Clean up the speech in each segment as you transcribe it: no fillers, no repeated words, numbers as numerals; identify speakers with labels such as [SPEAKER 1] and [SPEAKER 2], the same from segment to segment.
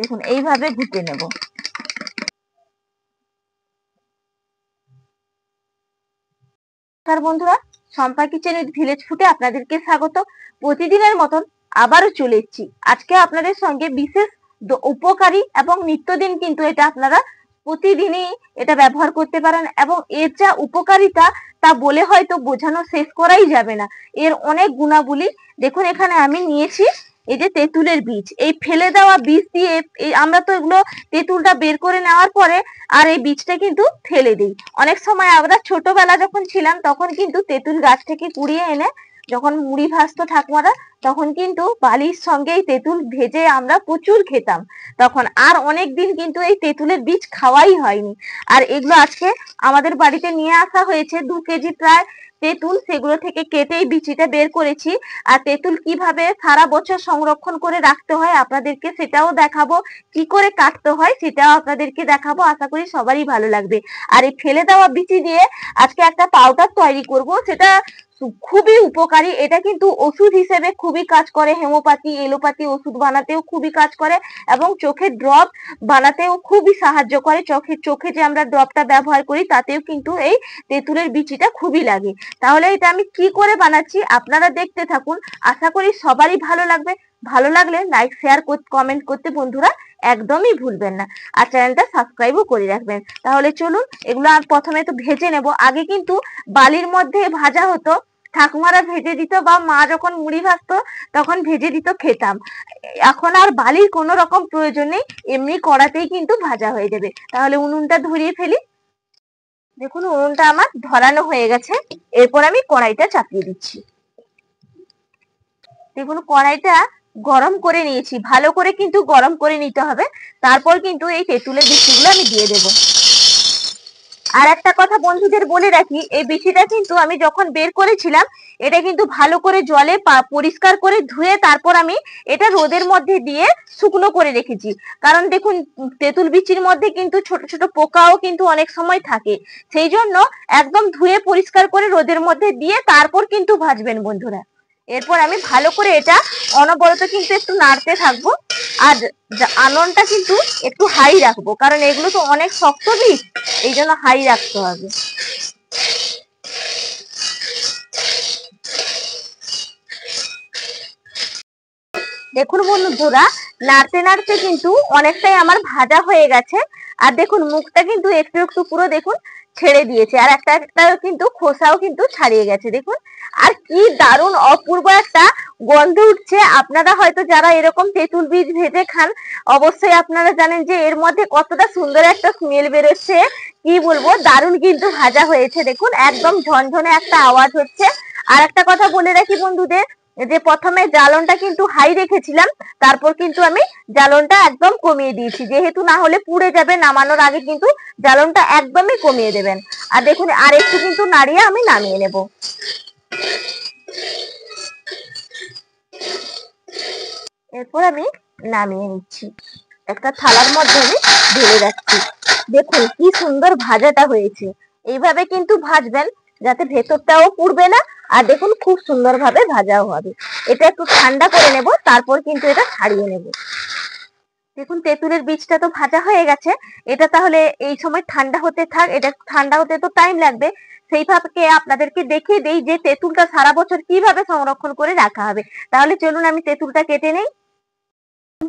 [SPEAKER 1] দেখুন এইভাবে ঘুটে নেব। বন্ধুরা, শম্পা কিচেন উইথ ভিলেজ ফুডে আপনাদেরকে স্বাগত। প্রতিদিনের মতন আবারও চলে এসেছি আজকে আপনাদের সঙ্গে বিশেষ উপকারী এবং নিত্যদিন কিন্তু এটা আপনারা প্রতিদিনই এটা ব্যবহার করতে পারেন এবং এর যা উপকারিতা তা বলে হয়তো বোঝানো শেষ করাই যাবে না। এর অনেক গুণাবলী দেখুন, এখানে আমি নিয়েছি এই যে তেঁতুলের বীজ। এই ফেলে দেওয়া বীজ দিয়ে আমরা তো এগুলো তেঁতুলটা বের করে নেওয়ার পরে আর এই বীজটা কিন্তু ফেলে দিই। অনেক সময় আমরা ছোটবেলা যখন ছিলাম তখন কিন্তু তেঁতুল গাছ থেকে কুড়িয়ে এনে যখন মুড়ি ভাজতো ঠাকুমারা, তখন কিন্তু বালির সঙ্গে এই তেঁতুল ভেজে আমরা প্রচুর খেতাম তখন। আর অনেক দিন কিন্তু এই তেঁতুলের বীজ খাওয়াই হয়নি। আর এগুলো আজকে আমাদের বাড়িতে নিয়ে আসা হয়েছে 2 কেজি প্রায় তেঁতুল, সেগুলো থেকে কেটে এই বিচিটা বের করেছি। আর তেঁতুল কিভাবে সারা বছর সংরক্ষণ করে রাখতে হয় আপনাদেরকে সেটাও দেখাবো, কি করে কাটতে হয় সেটাও আপনাদেরকে দেখাবো। আশা করি সবারই ভালো লাগবে। আর এই ফেলে দেওয়া বিচি দিয়ে আজকে একটা পাউডার তৈরি করব, সেটা খুবই উপকারী। এটা কিন্তু ওষুধ হিসেবে খুবই কাজ করে, হেমোপ্যাথি এলোপ্যাথি ওষুধ বানাতেও খুবই কাজ করে এবং চোখের ড্রপ বানাতেও খুবই সাহায্য করে। চোখে যে আমরা ড্রপটা ব্যবহার করি তাতেও কিন্তু এই তেঁতুলের বিচিটা খুবই লাগে। তাহলে এটা আমি কি করে বানাচ্ছি আপনারা দেখতে থাকুন, আশা করি সবারই ভালো লাগবে। ভালো লাগলে লাইক শেয়ার কমেন্ট করতে বন্ধুরা একদমই ভুলবেন না, আর চ্যানেলটা সাবস্ক্রাইবও করে রাখবেন। তাহলে চলুন এগুলো প্রথমে তো ভেজে নেব। আগে কিন্তু বালির মধ্যে ভাজা হতো, ঠাকুমারা ভেজে দিত বা মা যখন মুড়ি ভাজতো তখন ভেজে দিত, খেতাম। এখন আর বালির কোনো রকম প্রয়োজন নেই, এমনি কড়াতেই কিন্তু ভাজা হয়ে যাবে। তাহলে উনুনটা ধরিয়ে ফেলি। দেখুন উনুনটা আমার ধরানো হয়ে গেছে, এরপর আমি কড়াইটা চাপিয়ে দিচ্ছি। দেখুন কড়াইটা গরম করে নিয়েছি, ভালো করে কিন্তু গরম করে নিতে হবে। তারপর কিন্তু এই তেঁতুলের বিচিগুলো আমি দিয়ে দেব। আর একটা কথা বন্ধুদের বলে রাখি, এই বিচিটা কিন্তু আমি যখন বের করেছিলাম এটা কিন্তু ভালো করে জলে পরিষ্কার করে ধুয়ে তারপর আমি এটা রোদের মধ্যে দিয়ে শুকনো করে রেখেছি। কারণ দেখুন তেঁতুল বিচির মধ্যে কিন্তু ছোট ছোট পোকাও কিন্তু অনেক সময় থাকে, সেই জন্য একদম ধুয়ে পরিষ্কার করে রোদের মধ্যে দিয়ে তারপর কিন্তু ভাজবেন বন্ধুরা। এরপর আমি ভালো করে এটা অনবরত কিন্তু একটু নাড়তে থাকবো। আর আননটা কিন্তু একটু হাই রাখবো, কারণ এগুলো তো অনেক শক্ত বীজ, এই জন্য হাই রাখতে হবে। দেখুন বন্ধুরা, নাড়তে নাড়তে কিন্তু অনেকটাই আমার ভাজা হয়ে গেছে। আর দেখুন মুখটা কিন্তু একটু একটু পুরো দেখুন ছেড়ে দিয়েছে, আর একটা একটা কিন্তু খোসাও কিন্তু ছাড়িয়ে গেছে দেখুন। আর কি দারুণ অপূর্ব একটা গন্ধ উঠছে। আপনারা হয়তো যারা এরকম তেঁতুল বীজ ভেজে খান অবশ্যই আপনারা জানেন যে এর মধ্যে কতটা সুন্দর একটা স্মেল বেরোচ্ছে। কি বলবো, দারুণ কিন্তু ভাজা হয়েছে। দেখুন একদম ঝনঝনে একটা আওয়াজ হচ্ছে। আর একটা কথা বলে রাখি বন্ধুদের, যে প্রথমে জ্বালনটা কিন্তু হাই রেখেছিলাম, তারপর কিন্তু আমি জ্বালনটা একদম কমিয়ে দিয়েছি, যেহেতু না হলে পুড়ে যাবে। নামানোর আগে কিন্তু জ্বালনটা একদমই কমিয়ে দেবেন। আর দেখুন আর একটু কিন্তু নাড়িয়ে আমি নামিয়ে নেব। এরপর আমি নামিয়ে নিচ্ছি, একটা থালার মধ্যে আমি ঢেলে রাখছি। দেখুন কি সুন্দর ভাজাটা হয়েছে। এইভাবে কিন্তু ভাজবেন যাতে ভেতরটাও পুড়বে না, আর দেখুন খুব সুন্দর ভাবে ভাজাও হবে। এটা একটু ঠান্ডা করে নেব, তারপর কিন্তু এটা ছাড়িয়ে নেব। দেখুন তেঁতুলের বীজটা তো ভাজা হয়ে গেছে, এটা তাহলে এই সময় ঠান্ডা হতে থাক। এটা ঠান্ডা হতে তো টাইম লাগবে, সেইভাবে আপনাদেরকে দেখিয়ে দেই যে তেঁতুলটা সারা বছর কিভাবে সংরক্ষণ করে রাখা হবে। তাহলে চলুন আমি তেঁতুলটা কেটে নেই।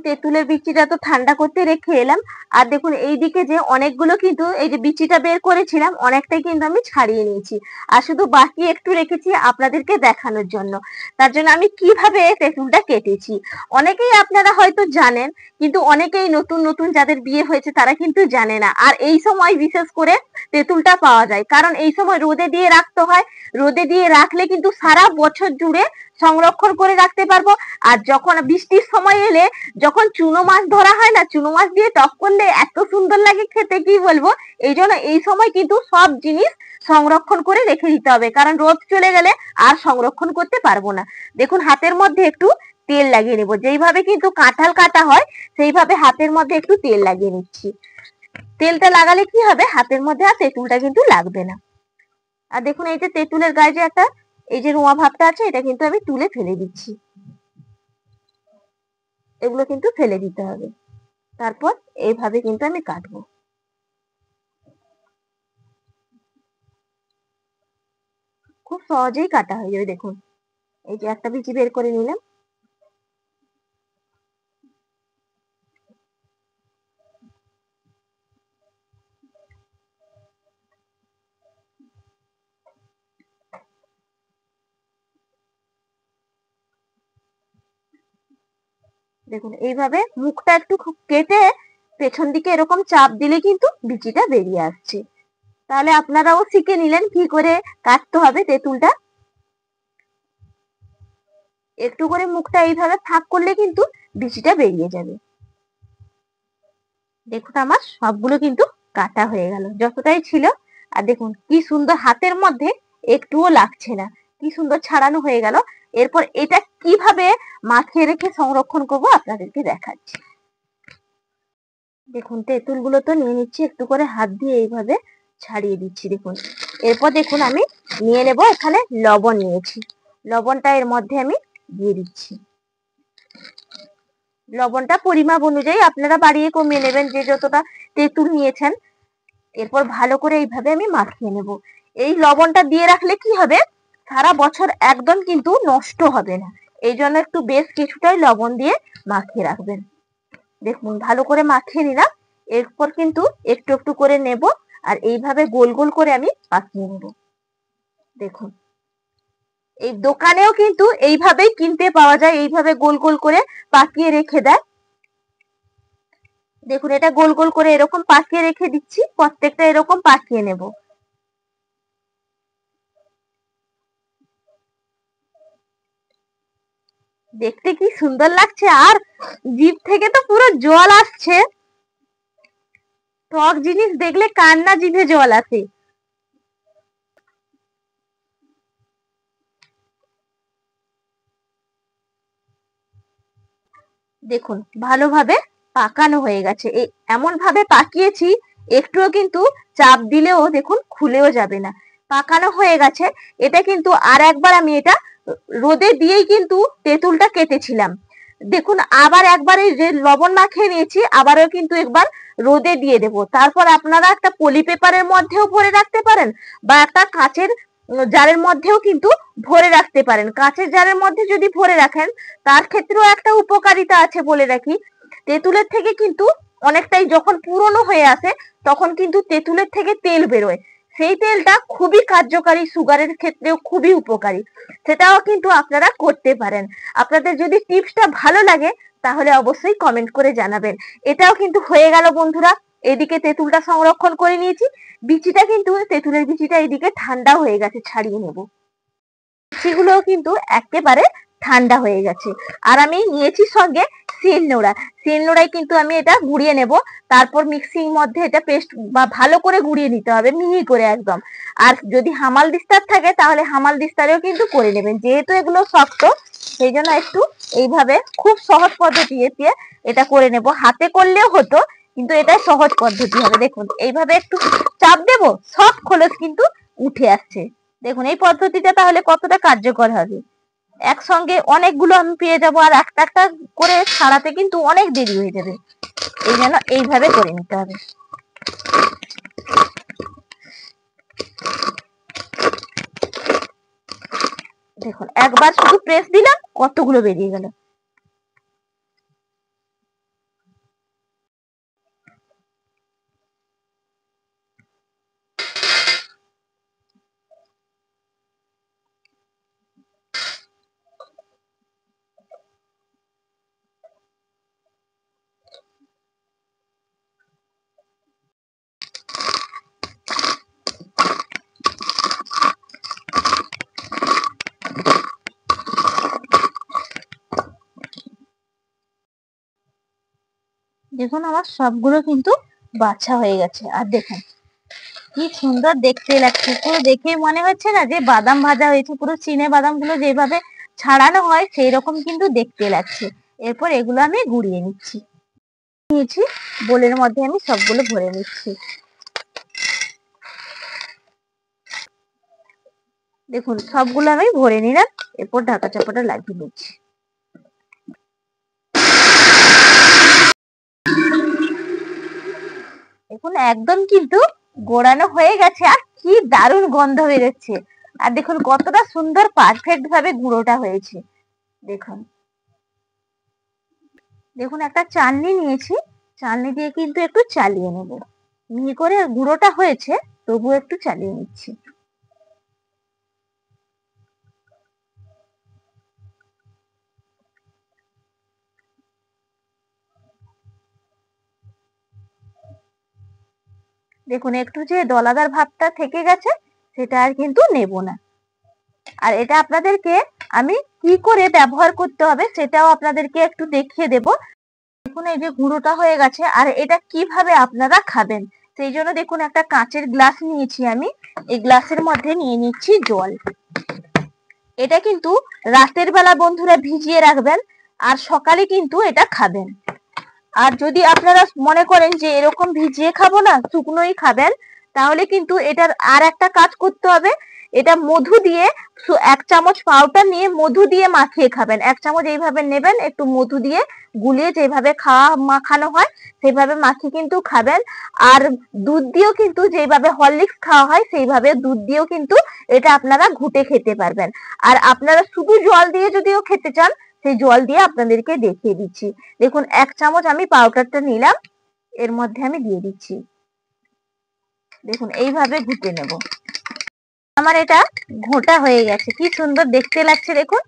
[SPEAKER 1] তেঁতুলের বিচিটা তো ঠান্ডা করতে রেখে এলাম। আর দেখুন এইদিকে যে অনেকগুলো কিন্তু এই যে বিচিটা বের করেছিলাম অনেকটাই কিন্তু আমি ছাড়িয়ে নিয়েছি, আর শুধু বাকি একটু রেখেছি আপনাদেরকে দেখানোর জন্য। তার জন্য আমি কিভাবে তেঁতুলটা কেটেছি অনেকেই আপনারা হয়তো জানেন, কিন্তু অনেকেই নতুন নতুন যাদের বিয়ে হয়েছে তারা কিন্তু জানে না। আর এই সময় বিশেষ করে তেঁতুলটা পাওয়া যায়, কারণ এই সময় রোদে দিয়ে রাখতে হয়। রোদে দিয়ে রাখলে কিন্তু সারা বছর জুড়ে সংরক্ষণ করে রাখতে পারবো। আর যখন বৃষ্টির সময় এলে যখন চুনো মাছ ধরা হয় না, চুনো মাছ দিয়ে টক করলে এত সুন্দর লাগে খেতে, কি বলবো। এই জন্য এই সময় কিন্তু সব জিনিস সংরক্ষণ করে রেখে দিতে হবে, কারণ রোদ চলে গেলে আর সংরক্ষণ করতে পারবো না। দেখুন হাতের মধ্যে একটু তেল লাগিয়ে নেবো, যেইভাবে কিন্তু কাঁঠাল কাটা হয় সেইভাবে হাতের মধ্যে একটু তেল লাগিয়ে নিচ্ছি। তেলটা লাগালে কি হবে, হাতের মধ্যে আর তেঁতুলটা কিন্তু লাগবে না। আর দেখুন এই যে তেঁতুলের গায়ে যে একটা এই যে রোঁয়া ভাবটা আছে, এটা কিন্তু আমি তুলে ফেলে দিচ্ছি। এগুলো কিন্তু ফেলে দিতে হবে। তারপর এইভাবে কিন্তু আমি কাটবো। খুব সহজেই কাটা হয়ে যাবে। দেখুন এই যে একটা বিচি বের করে নিলাম। দেখুন এইভাবে মুখটা একটু কেটে পেছন দিকে এরকম চাপ দিলে কিন্তু বিচিটা বেরিয়ে আসছে। তাহলে আপনারাও শিখে নিলেন কি করে কাটতে হবে তেঁতুলটা। একটু করে মুখটা এইভাবে ফাঁক করলে কিন্তু বিচিটা বেরিয়ে যাবে। দেখুন আমার সবগুলো কিন্তু কাটা হয়ে গেল যতটাই ছিল। আর দেখুন কি সুন্দর হাতের মধ্যে একটুও লাগছে না, কি সুন্দর ছাড়ানো হয়ে গেল। এরপর এটা কিভাবে মাখিয়ে রেখে সংরক্ষণ করব আপনাদেরকে দেখাচ্ছি। দেখুন তেঁতুল গুলো তো নিয়ে নিচ্ছি, একটু করে হাত দিয়ে এইভাবে ছাড়িয়ে দিচ্ছি। দেখুন এরপর দেখুন আমি নিয়ে নেব, এখানে লবণ নিয়েছি, লবণটা এর মধ্যে আমি দিয়ে দিচ্ছি। লবণটা পরিমাপ অনুযায়ী আপনারা বাড়িয়ে কমিয়ে নেবেন যে যতটা তেঁতুল নিয়েছেন। এরপর ভালো করে এইভাবে আমি মাখিয়ে নেব। এই লবণটা দিয়ে রাখলে কি হবে, সারা বছর একদম কিন্তু নষ্ট হবে না। এই জন্য একটু বেশ কিছুটাই লবণ দিয়ে মাখিয়ে রাখবেন। দেখুন ভালো করে মাখিয়ে নিলাম। এরপর কিন্তু একটু একটু করে নেব আর এইভাবে গোল গোল করে আমি পাকিয়ে নেব। দেখুন এই দোকানেও কিন্তু এইভাবেই কিনতে পাওয়া যায়, এইভাবে গোল গোল করে পাকিয়ে রেখে দেয়। দেখুন এটা গোল গোল করে এরকম পাকিয়ে রেখে দিচ্ছি, প্রত্যেকটা এরকম পাকিয়ে নেব। দেখতে কি সুন্দর লাগছে, আর জিভ থেকে তো পুরো জল আসছে। টক জিনিস দেখলে কার না জিভে জল আসে। দেখুন ভালোভাবে পাকানো হয়ে গেছে। এমন ভাবে পাকিয়েছি একটুও কিন্তু চাপ দিলেও দেখুন খুলেও যাবে না, পাকানো হয়ে গেছে। এটা কিন্তু আর একবার আমি এটা রোদে দিয়েই কিন্তু তেঁতুলটা কেটেছিলাম। দেখুন আবার একবার এই যে লবণ মাখিয়ে নিয়েছি, আবারও কিন্তু একবার রোদে দিয়ে দেব। তারপর আপনারা একটা পলি পেপারের মধ্যেও ভরে রাখতে পারেন বা একটা কাচের জারের মধ্যেও কিন্তু ভরে রাখতে পারেন। কাচের জারের মধ্যে যদি ভরে রাখেন তার ক্ষেত্রেও একটা উপকারিতা আছে বলে রাখি। তেঁতুলের থেকে কিন্তু অনেকটাই যখন পুরনো হয়ে আসে তখন কিন্তু তেঁতুলের থেকে তেল বেরোয়, সেই তেলটা খুবই কার্যকারী, সুগারের ক্ষেত্রেও খুবই উপকারী। সেটাও কিন্তু আপনারা করতে পারেন। আপনাদের যদি টিপসটা ভালো লাগে তাহলে অবশ্যই কমেন্ট করে জানাবেন। এটাও কিন্তু হয়ে গেল বন্ধুরা। এদিকে তেঁতুলটা সংরক্ষণ করে নিয়েছি, বিচিটা কিন্তু তেঁতুলের বিচিটা এদিকে ঠান্ডা হয়ে গেছে, ছাড়িয়ে নেব। বিচিগুলোও কিন্তু একেবারে ঠান্ডা হয়ে গেছে। আর আমি নিয়েছি সঙ্গে শিলনোড়া, শিলনোড়ায় কিন্তু আমি এটা গুঁড়িয়ে নেব। তারপর মিক্সির মধ্যে এটা পেস্ট বা ভালো করে গুঁড়িয়ে নিতে হবে, মিহি করে একদম। আর যদি হামাল দিস্তার থাকে তাহলে হামাল দিস্তারেও কিন্তু করে নেবেন, যেহেতু এগুলো শক্ত সেই জন্য একটু এইভাবে খুব সহজ পদ্ধতি দিয়ে এটা করে নেব। হাতে করলেও হতো কিন্তু এটা সহজ পদ্ধতি হবে। দেখুন এইভাবে একটু চাপ দেব, সব খোলস কিন্তু উঠে আসছে। দেখুন এই পদ্ধতিটা তাহলে কতটা কার্যকর হবে। একসঙ্গে অনেকগুলো আমি পেয়ে যাবো আর একটা একটা করে ছাড়াতে কিন্তু অনেক দেরি হয়ে যাবে। এই জন্য এইভাবে করে নিতে হবে। দেখুন একবার শুধু প্রেস দিলাম কতগুলো বেরিয়ে গেল। দেখুন আমার সবগুলো কিন্তু বাছা হয়ে গেছে। আর দেখুন কি সুন্দর দেখতে লাগছে, পুরো দেখেই মনে হচ্ছে না যে বাদাম ভাজা হয়েছে। পুরো চিনে বাদাম গুলো যেভাবে ছাড়ানো হয় সেই রকম কিন্তু দেখতে লাগছে। এরপর এগুলো আমি গুঁড়িয়ে নিচ্ছি। নিয়েছি বোলের মধ্যে আমি সবগুলো ভরে নিচ্ছি। দেখুন সবগুলো আমি ভরে নিলাম, এরপর ঢাকা চাপাটা লাগিয়ে নিচ্ছি। দেখুন একদম কিন্তু গোড়ানো হয়ে গেছে, আর কি দারুণ গন্ধ বেরোচ্ছে। আর দেখুন কতটা সুন্দর পারফেক্ট ভাবে গুঁড়োটা হয়েছে। দেখুন দেখুন একটা চালনি নিয়েছি, চালনি দিয়ে কিন্তু একটু চালিয়ে নেব। মিহি করে গুঁড়োটা হয়েছে, তবু একটু চালিয়ে নিচ্ছি। দেখুন একটু যে দলাদার ভাবটা থেকে গেছে, সেটা আর কিন্তু নেব না। আর এটা আপনাদেরকে আমি কি করে ব্যবহার করতে হবে সেটাও আপনাদেরকে একটু দেখিয়ে দেব। দেখুন এই যে গুঁড়োটা হয়ে গেছে, আর এটা কিভাবে আপনারা খাবেন সেই জন্য দেখুন একটা কাঁচের গ্লাস নিয়েছি আমি। এই গ্লাসের মধ্যে নিয়ে নিচ্ছি জল। এটা কিন্তু রাতের বেলা বন্ধুরা ভিজিয়ে রাখবেন, আর সকালে কিন্তু এটা খাবেন। আর যদি আপনারা মনে করেন যে এরকম ভিজিয়ে খাবো না, শুকনোই খাবেন, তাহলে কিন্তু এটার আর একটা কাজ করতে হবে। এটা মধু দিয়ে 1 চামচ পাউডার নিয়ে মধু দিয়ে মাখিয়ে খাবেন। 1 চামচ এইভাবে নেবেন, একটু মধু দিয়ে গুলিয়ে যেভাবে মাখানো হয় সেইভাবে মাখিয়ে কিন্তু খাবেন। আর দুধ দিয়েও কিন্তু যেভাবে হরলিক্স খাওয়া হয় সেইভাবে দুধ দিয়েও কিন্তু এটা আপনারা ঘুটে খেতে পারবেন। আর আপনারা শুধু জল দিয়ে যদিও খেতে চান, সেই জল দিয়ে আপনাদেরকে দেখিয়ে দিচ্ছি। দেখুন 1 চামচ আমি পাউডারটা নিলাম, এর মধ্যে আমি দিয়ে দিচ্ছি। দেখুন এইভাবে ঘুটে নেব। আমার এটা ঘোটা হয়ে গেছে, কি সুন্দর দেখতে লাগছে দেখুন।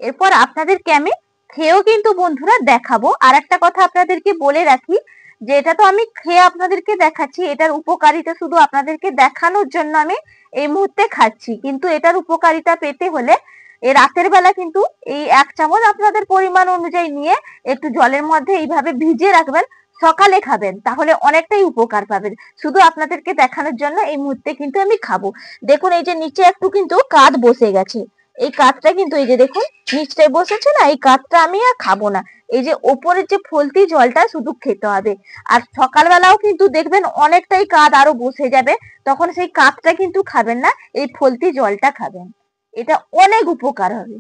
[SPEAKER 1] এরপর আপনাদেরকে আমি খেয়েও কিন্তু বন্ধুরা দেখাবো। আর একটা কথা আপনাদেরকে বলে রাখি, যে এটা তো আমি খেয়ে আপনাদেরকে দেখাচ্ছি, এটার উপকারিতা শুধু আপনাদেরকে দেখানোর জন্য আমি এই মুহূর্তে খাচ্ছি, কিন্তু এটার উপকারিতা পেতে হলে এই রাতের বেলা কিন্তু এই 1 চামচ আপনাদের পরিমাণ অনুযায়ী নিয়ে একটু জলের মধ্যে এইভাবে ভিজিয়ে রাখবেন, সকালে খাবেন, তাহলে অনেকটাই উপকার পাবেন। শুধু আপনাদেরকে দেখানোর জন্য এই মুহূর্তে কিন্তু আমি খাবো। দেখুন এই যে নিচে একটু কিন্তু কাঠ বসে গেছে, এই কাঠটা কিন্তু এই যে দেখুন নিচটায় বসেছে না, এই কাঠটা আমি আর খাবো না। এই যে ওপরের যে ফলতি জলটা শুধু খেতে হবে। আর সকালবেলাও কিন্তু দেখবেন অনেকটাই কাঠ আরো বসে যাবে, তখন সেই কাঠটা কিন্তু খাবেন না, এই ফলতি জলটা খাবেন। এটা অনেক উপকার হবে।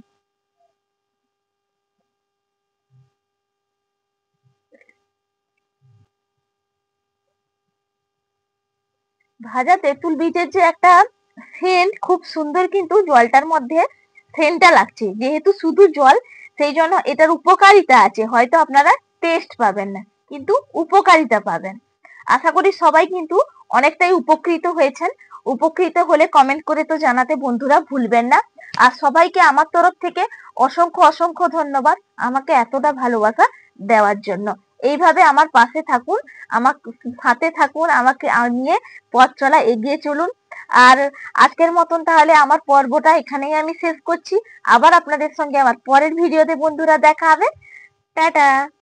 [SPEAKER 1] ভাজা তেঁতুল বীজের যে একটা সেন্ট, খুব সুন্দর কিন্তু জলটার মধ্যে সেন্টটা লাগছে। যেহেতু শুধু জল, সেই জন্য এটার উপকারিতা আছে, হয়তো আপনারা টেস্ট পাবেন না, কিন্তু উপকারিতা পাবেন। আশা করি সবাই কিন্তু অনেকটাই উপকৃত হয়েছেন। উপকৃত হলে কমেন্ট করে তো জানাতে বন্ধুরা ভুলবেন না। আর সবাইকে আমার তরফ থেকে অসংখ্য অসংখ্য ধন্যবাদ আমাকে এতটা ভালোবাসা দেওয়ার জন্য। এইভাবে আমার পাশে থাকুন, আমার সাথে থাকুন, আমাকে নিয়ে পথ চলা এগিয়ে চলুন। আর আজকের মতন তাহলে আমার পর্বটা এখানেই আমি শেষ করছি। আবার আপনাদের সঙ্গে আমার পরের ভিডিওতে বন্ধুরা দেখা হবে। টাটা।